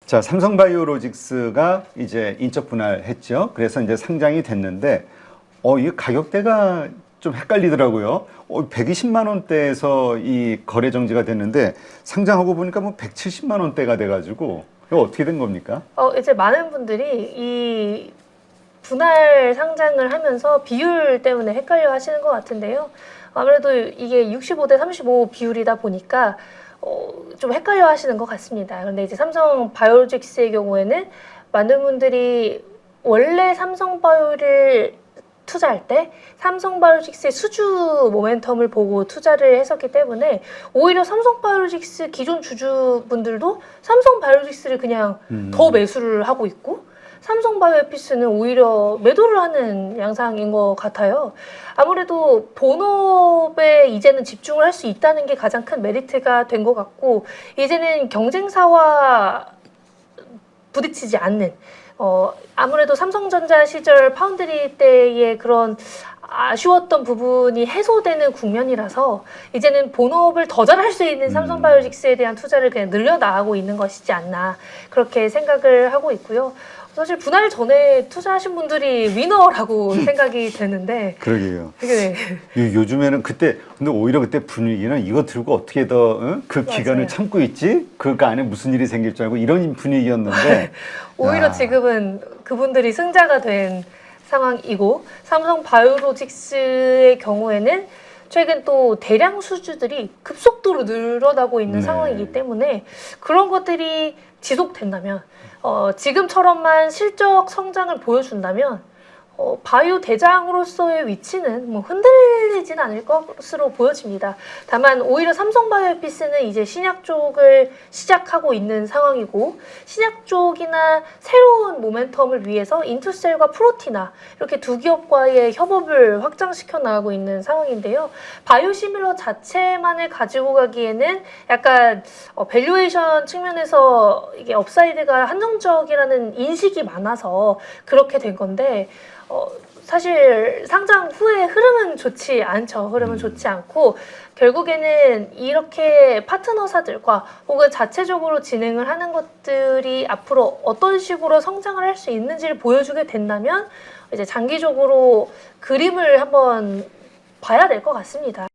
자, 삼성바이오로직스가 이제 인적 분할했죠. 그래서 이제 상장이 됐는데, 이 가격대가 좀 헷갈리더라고요. 120만 원대에서 이 거래 정지가 됐는데, 상장하고 보니까 뭐 170만 원대가 돼가지고, 이거 어떻게 된 겁니까? 이제 많은 분들이 이 분할 상장을 하면서 비율 때문에 헷갈려 하시는 것 같은데요. 아무래도 이게 65대 35 비율이다 보니까 좀 헷갈려 하시는 것 같습니다. 그런데 이제 삼성 바이오로직스의 경우에는 많은 분들이 원래 삼성 바이오를 투자할 때 삼성 바이오로직스의 수주 모멘텀을 보고 투자를 했었기 때문에 오히려 삼성 바이오로직스 기존 주주분들도 삼성 바이오로직스를 그냥 더 매수를 하고 있고 삼성 바이오에피스는 오히려 매도를 하는 양상인 것 같아요. 아무래도 본업에 이제는 집중을 할 수 있다는 게 가장 큰 메리트가 된 것 같고 이제는 경쟁사와 부딪히지 않는 아무래도 삼성전자 시절 파운드리 때의 그런 아쉬웠던 부분이 해소되는 국면이라서 이제는 본업을 더 잘할 수 있는 삼성바이오로직스에 대한 투자를 그냥 늘려나가고 있는 것이지 않나 그렇게 생각을 하고 있고요. 사실 분할 전에 투자하신 분들이 위너라고 생각이 되는데 그러게요. 네. 요즘에는 근데 오히려 그때 분위기는 이거 들고 어떻게 더 그 기간을 참고 있지? 그 안에 무슨 일이 생길 줄 알고 이런 분위기였는데 오히려 지금은 그분들이 승자가 된 상황이고 삼성 바이오로직스의 경우에는 최근 또 대량 수주들이 급속도로 늘어나고 있는 상황이기 때문에 그런 것들이 지속된다면 지금처럼만 실적 성장을 보여준다면 바이오 대장으로서의 위치는 뭐 흔들리진 않을 것으로 보여집니다. 다만 오히려 삼성바이오에피스는 이제 신약 쪽을 시작하고 있는 상황이고 신약 쪽이나 새로운 모멘텀을 위해서 인투셀과 프로티나 이렇게 두 기업과의 협업을 확장시켜 나가고 있는 상황인데요. 바이오시밀러 자체만을 가지고 가기에는 약간 밸류에이션 측면에서 이게 업사이드가 한정적이라는 인식이 많아서 그렇게 된 건데 사실 상장 후에 흐름은 좋지 않죠. 흐름은 좋지 않고 결국에는 이렇게 파트너사들과 혹은 자체적으로 진행을 하는 것들이 앞으로 어떤 식으로 성장을 할 수 있는지를 보여주게 된다면 이제 장기적으로 그림을 한번 봐야 될 것 같습니다.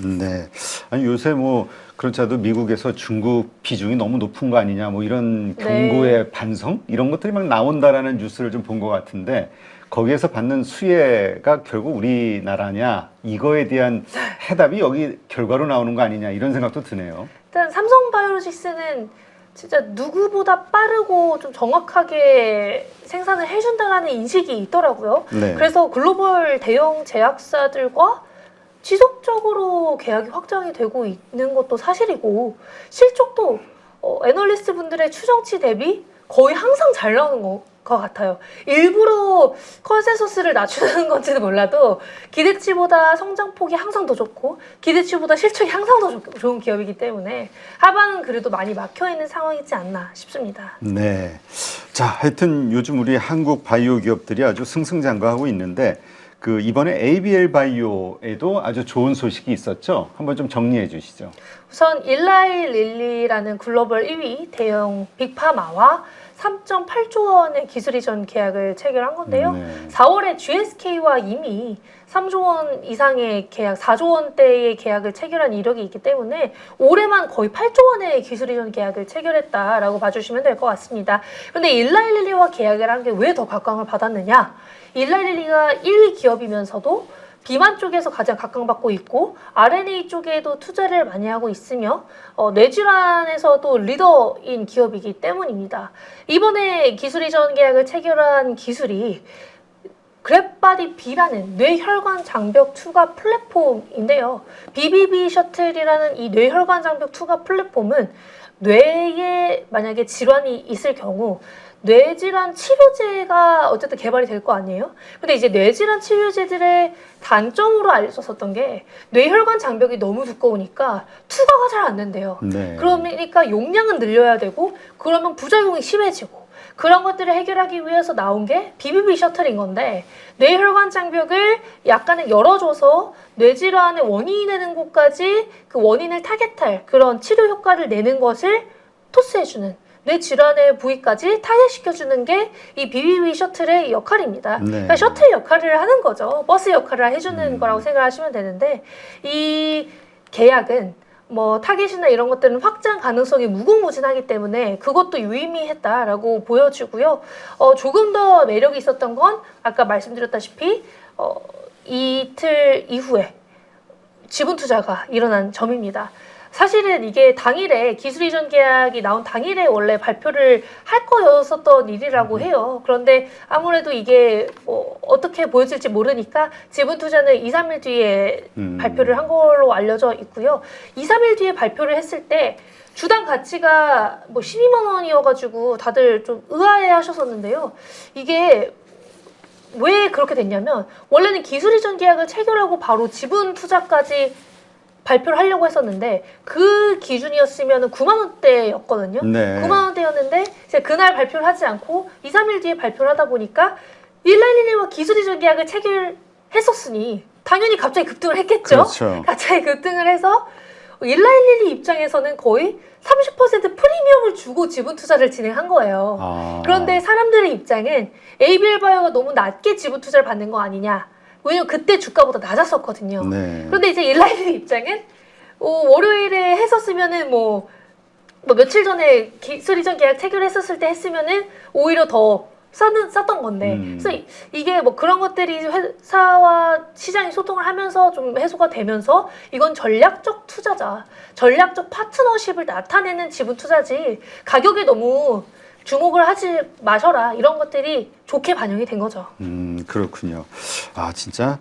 네. 아니 요새 뭐 그렇지 않아도 미국에서 중국 비중이 너무 높은 거 아니냐 뭐 이런 경고의 반성 이런 것들이 막 나온다라는 뉴스를 좀 본 것 같은데 거기에서 받는 수혜가 결국 우리나라냐 이거에 대한 해답이 여기 결과로 나오는 거 아니냐 이런 생각도 드네요. 일단 삼성바이오로직스는 진짜 누구보다 빠르고 좀 정확하게 생산을 해준다는 인식이 있더라고요. 그래서 글로벌 대형 제약사들과 지속적으로 계약이 확정이 되고 있는 것도 사실이고 실적도 애널리스트 분들의 추정치 대비 거의 항상 잘 나오는 것 같아요. 일부러 컨센서스를 낮추는 건지는 몰라도 기대치보다 성장폭이 항상 더 좋고 기대치보다 실적이 항상 더 좋은 기업이기 때문에 하반은 그래도 많이 막혀있는 상황이지 않나 싶습니다. 네. 자, 하여튼 요즘 우리 한국 바이오 기업들이 아주 승승장구하고 있는데 이번에 ABL 바이오에도 아주 좋은 소식이 있었죠. 한번 좀 정리해 주시죠. 우선 일라이 릴리라는 글로벌 1위 대형 빅파마와 3.8조 원의 기술 이전 계약을 체결한 건데요. 4월에 GSK와 이미 3조 원 이상의 계약, 4조 원대의 계약을 체결한 이력이 있기 때문에 올해만 거의 8조 원의 기술 이전 계약을 체결했다라고 봐주시면 될 것 같습니다. 그런데 일라이 릴리와 계약을 한 게 왜 더 각광을 받았느냐? 일라이 릴리가 1위 기업이면서도 비만 쪽에서 가장 각광받고 있고 RNA 쪽에도 투자를 많이 하고 있으며 뇌질환에서도 리더인 기업이기 때문입니다. 이번에 기술 이전 계약을 체결한 기술이 그랩바디 B라는 뇌혈관 장벽 투과 플랫폼인데요. BBB 셔틀이라는 이 뇌혈관 장벽 투과 플랫폼은 뇌에 만약에 질환이 있을 경우 뇌질환 치료제가 어쨌든 개발이 될 거 아니에요? 근데 이제 뇌질환 치료제들의 단점으로 알려졌었던 게 뇌혈관 장벽이 너무 두꺼우니까 투과가 잘 안 된대요. 그러니까 용량은 늘려야 되고 그러면 부작용이 심해지고 그런 것들을 해결하기 위해서 나온 게 BBB 셔틀인 건데 뇌혈관 장벽을 약간은 열어줘서 뇌질환의 원인이 되는 곳까지 그 원인을 타겟할 그런 치료 효과를 내는 것을 토스해주는 뇌 질환의 부위까지 타겟시켜주는 게 이 BBB 셔틀의 역할입니다. 네. 그러니까 셔틀 역할을 하는 거죠. 버스 역할을 해주는 거라고 생각하시면 되는데 이 계약은 뭐 타겟이나 이런 것들은 확장 가능성이 무궁무진하기 때문에 그것도 유의미했다라고 보여지고요. 조금 더 매력이 있었던 건 아까 말씀드렸다시피 이틀 이후에 지분 투자가 일어난 점입니다. 사실은 이게 당일에 기술 이전 계약이 나온 당일에 원래 발표를 할 거였었던 일이라고 해요. 그런데 아무래도 이게 뭐 어떻게 보여질지 모르니까 지분 투자는 2, 3일 뒤에 발표를 한 걸로 알려져 있고요. 2, 3일 뒤에 발표를 했을 때 주당 가치가 뭐 12만 원이어가지고 다들 좀 의아해 하셨었는데요. 이게 왜 그렇게 됐냐면 원래는 기술 이전 계약을 체결하고 바로 지분 투자까지 발표를 하려고 했었는데 그 기준이었으면 9만 원대였거든요. 네. 9만 원대였는데 이제 그날 발표를 하지 않고 2, 3일 뒤에 발표를 하다 보니까 111와 기술 이전 계약을 체결했었으니 당연히 갑자기 급등을 했겠죠. 그렇죠. 갑자기 급등을 해서 111 입장에서는 거의 30% 프리미엄을 주고 지분 투자를 진행한 거예요. 그런데 사람들의 입장은 ABL바이오가 너무 낮게 지분 투자를 받는 거 아니냐. 왜냐면 그때 주가보다 낮았었거든요. 네. 그런데 이제 일라이드 입장은 월요일에 했었으면은 뭐 며칠 전에 기술 이전 계약 체결했었을 때 했으면은 오히려 더 쌌던 건데 그래서 이게 뭐 그런 것들이 회사와 시장이 소통을 하면서 좀 해소가 되면서 이건 전략적 투자자, 전략적 파트너십을 나타내는 지분 투자지 가격에 너무 주목을 하지 마셔라 이런 것들이 좋게 반영이 된 거죠. 그렇군요. 아 진짜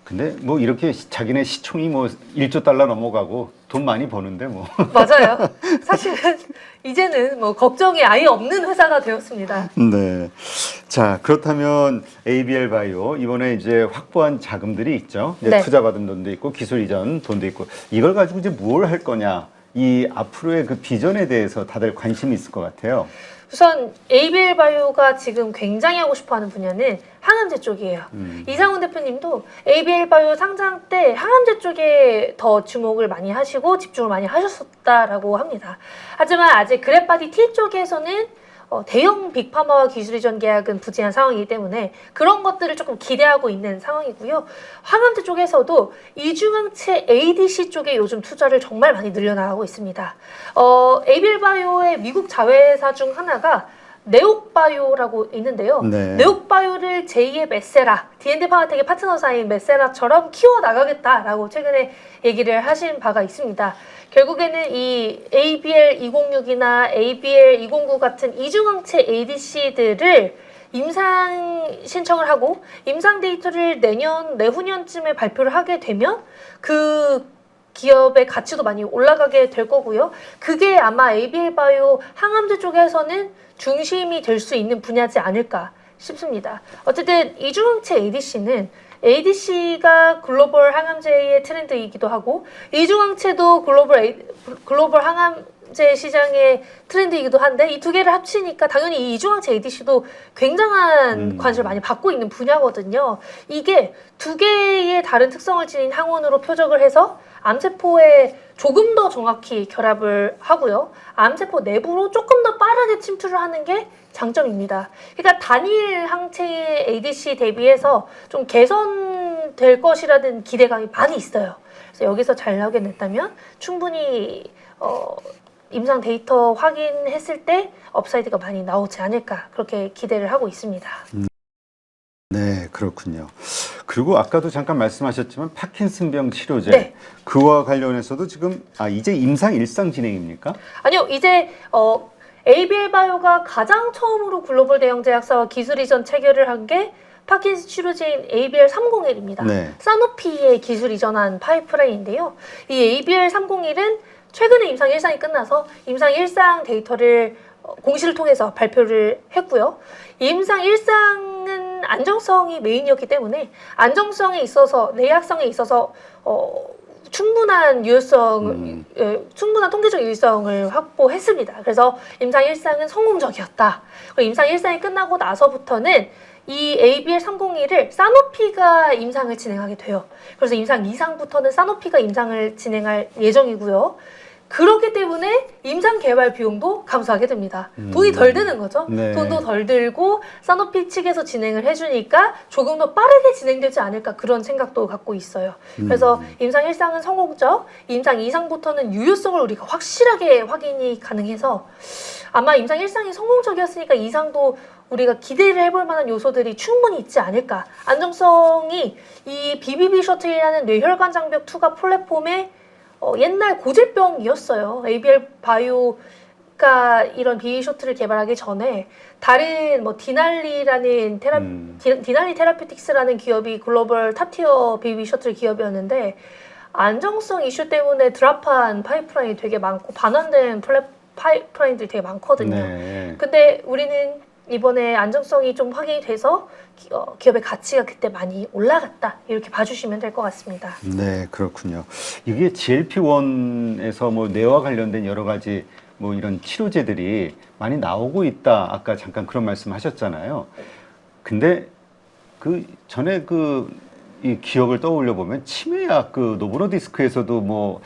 근데 뭐 이렇게 자기네 시총이 뭐 1조 달러 넘어가고 돈 많이 버는데 뭐 맞아요. 사실은 이제는 뭐 걱정이 아예 없는 회사가 되었습니다. 네. 자, 그렇다면 ABL 바이오 이번에 이제 확보한 자금들이 있죠. 이제 네. 투자받은 돈도 있고 기술 이전 돈도 있고 이걸 가지고 이제 뭘 할 거냐. 이 앞으로의 그 비전에 대해서 다들 관심이 있을 것 같아요. 우선 ABL 바이오가 지금 굉장히 하고 싶어하는 분야는 항암제 쪽이에요. 이상훈 대표님도 ABL 바이오 상장 때 항암제 쪽에 더 주목을 많이 하시고 집중을 많이 하셨었다라고 합니다. 하지만 아직 그랩바디 T 쪽에서는 대형 빅파마와 기술 이전 계약은 부재한 상황이기 때문에 그런 것들을 조금 기대하고 있는 상황이고요. 항암제 쪽에서도 이중항체 ADC 쪽에 요즘 투자를 정말 많이 늘려나가고 있습니다. ABL 바이오의 미국 자회사 중 하나가 네옥바이오라고 있는데요. 네. 네옥바이오를 제2의 메세라, D&D 파워텍의 파트너사인 메세라처럼 키워나가겠다라고 최근에 얘기를 하신 바가 있습니다. 결국에는 이 ABL206이나 ABL209 같은 이중항체 ADC들을 임상 신청을 하고 임상 데이터를 내후년쯤에 발표를 하게 되면 그 기업의 가치도 많이 올라가게 될 거고요. 그게 아마 ABL 바이오 항암제 쪽에서는 중심이 될 수 있는 분야지 않을까 싶습니다. 어쨌든 이중항체 ADC는 ADC가 글로벌 항암제의 트렌드이기도 하고 이중항체도 글로벌 항암제 시장의 트렌드이기도 한데 이 두 개를 합치니까 당연히 이 이중항체 ADC도 굉장한 관심을 많이 받고 있는 분야거든요. 이게 두 개의 다른 특성을 지닌 항원으로 표적을 해서 암세포에 조금 더 정확히 결합을 하고요. 암세포 내부로 조금 더 빠르게 침투를 하는 게 장점입니다. 그러니까 단일 항체의 ADC 대비해서 좀 개선될 것이라는 기대감이 많이 있어요. 그래서 여기서 잘 나오게 됐다면 충분히 임상 데이터 확인했을 때 업사이드가 많이 나오지 않을까 그렇게 기대를 하고 있습니다. 네, 그렇군요. 그리고 아까도 잠깐 말씀하셨지만 파킨슨병 치료제 네. 그와 관련해서도 지금 이제 임상 일상 진행입니까? 아니요, 이제 ABL 바이오가 가장 처음으로 글로벌 대형 제약사와 기술 이전 체결을 한 게 파킨슨 치료제인 ABL301입니다. 네. 사노피의 기술 이전한 파이프라인인데요. 이 ABL301은 최근에 임상 1상이 끝나서 임상 1상 데이터를 공시를 통해서 발표를 했고요. 임상 1상은 안정성이 메인이었기 때문에 안정성에 있어서 내약성에 있어서 충분한 유효성, 충분한 통계적 유효성을 확보했습니다. 그래서 임상 1상은 성공적이었다. 임상 1상이 끝나고 나서부터는 이 ABL301을 사노피가 임상을 진행하게 돼요. 그래서 임상 2상부터는 사노피가 임상을 진행할 예정이고요. 그렇기 때문에 임상 개발 비용도 감소하게 됩니다. 돈이 덜 드는 거죠. 네. 돈도 덜 들고 사노피 측에서 진행을 해주니까 조금 더 빠르게 진행되지 않을까 그런 생각도 갖고 있어요. 그래서 임상 1상은 성공적, 임상 2상부터는 유효성을 우리가 확실하게 확인이 가능해서 아마 임상 1상이 성공적이었으니까 2상도 우리가 기대를 해볼 만한 요소들이 충분히 있지 않을까. 안정성이 이 BBB 셔틀이라는 뇌혈관 장벽 투과 플랫폼의 옛날 고질병이었어요. ABL 바이오가 이런 BBB 셔틀을 개발하기 전에 다른 뭐 디날리라는 디날리 테라피틱스라는 기업이 글로벌 탑티어 BBB 셔틀 기업이었는데 안정성 이슈 때문에 드랍한 파이프라인이 되게 많고 반환된 파이프라인들이 되게 많거든요. 네. 근데 우리는 이번에 안정성이 좀 확인이 돼서 기업의 가치가 그때 많이 올라갔다 이렇게 봐주시면 될 것 같습니다. 네, 그렇군요. 이게 GLP-1에서 뭐 뇌와 관련된 여러 가지 뭐 이런 치료제들이 많이 나오고 있다. 아까 잠깐 그런 말씀하셨잖아요. 근데 그 전에 이 기억을 떠올려 보면 치매약 노브로디스크에서도 뭐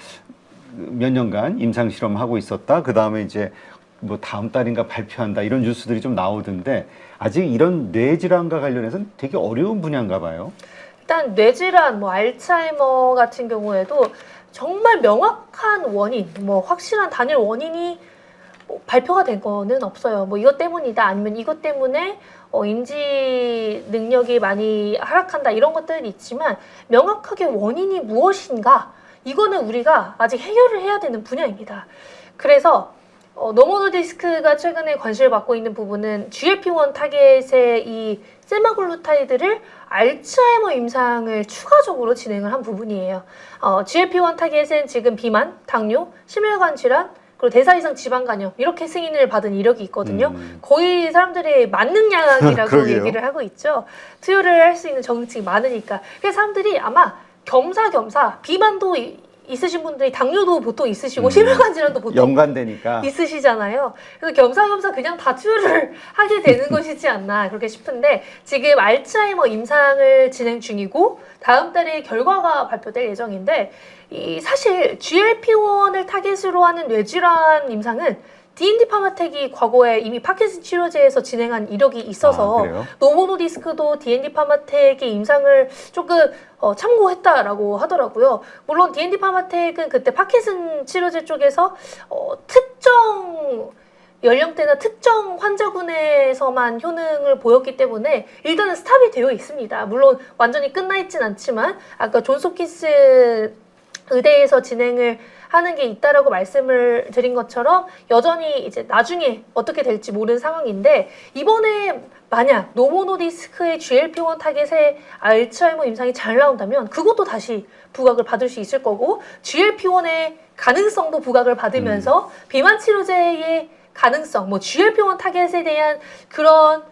몇 년간 임상 실험하고 있었다. 그 다음에 이제 뭐 다음 달인가 발표한다 이런 뉴스들이 좀 나오던데 아직 이런 뇌질환과 관련해서는 되게 어려운 분야인가 봐요. 일단 뇌질환, 뭐 알츠하이머 같은 경우에도 정말 명확한 원인, 뭐 확실한 단일 원인이 뭐 발표가 된 거는 없어요. 뭐 이것 때문이다 아니면 이것 때문에 인지 능력이 많이 하락한다 이런 것들은 있지만 명확하게 원인이 무엇인가 이거는 우리가 아직 해결을 해야 되는 분야입니다. 그래서 노모노디스크가 최근에 관심을 받고 있는 부분은 GLP-1 타겟의 이 세마글루타이드를 알츠하이머 임상을 추가적으로 진행을 한 부분이에요. GLP-1 타겟은 지금 비만, 당뇨, 심혈관 질환, 그리고 대사 이상 지방 간염 이렇게 승인을 받은 이력이 있거든요. 거의 사람들이 만능 약이라고 얘기를 하고 있죠. 투여를 할 수 있는 정증이 많으니까. 그래서 사람들이 아마 겸사겸사 비만도 있으신 분들이 당뇨도 보통 있으시고 심혈관 질환도 보통 연관되니까 있으시잖아요. 그래서 겸사겸사 그냥 다 투여를 하게 되는 것이지 않나 그렇게 싶은데 지금 알츠하이머 임상을 진행 중이고 다음 달에 결과가 발표될 예정인데 사실 GLP-1을 타겟으로 하는 뇌질환 임상은 D&D 파마텍이 과거에 이미 파킨슨 치료제에서 진행한 이력이 있어서 노모노디스크도 D&D 파마텍의 임상을 조금 참고했다라고 하더라고요. 물론 D&D 파마텍은 그때 파킨슨 치료제 쪽에서 특정 연령대나 특정 환자군에서만 효능을 보였기 때문에 일단은 스탑이 되어 있습니다. 물론 완전히 끝나 있진 않지만 아까 존스 홉킨스 의대에서 진행을 하는 게 있다라고 말씀을 드린 것처럼 여전히 이제 나중에 어떻게 될지 모르는 상황인데 이번에 만약 노모노디스크의 GLP-1 타겟의 알츠하이머 임상이 잘 나온다면 그것도 다시 부각을 받을 수 있을 거고 GLP-1의 가능성도 부각을 받으면서 비만 치료제의 가능성, 뭐 GLP-1 타겟에 대한 그런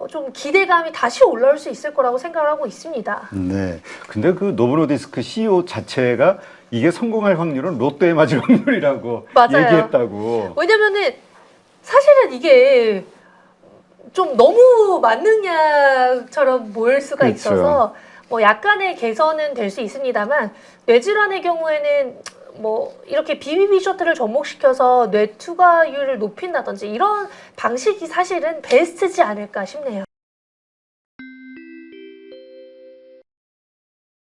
좀 기대감이 다시 올라올 수 있을 거라고 생각을 하고 있습니다. 네. 근데 그 노브로디스크 CEO 자체가 이게 성공할 확률은 로또에 맞을 확률이라고 맞아요. 얘기했다고. 왜냐면은 사실은 이게 좀 너무 만능약처럼 보일 수가 그렇죠. 있어서 뭐 약간의 개선은 될 수 있습니다만 뇌질환의 경우에는 뭐 이렇게 BBB 셔틀을 접목시켜서 뇌 투과율을 높인다든지 이런 방식이 사실은 베스트지 않을까 싶네요.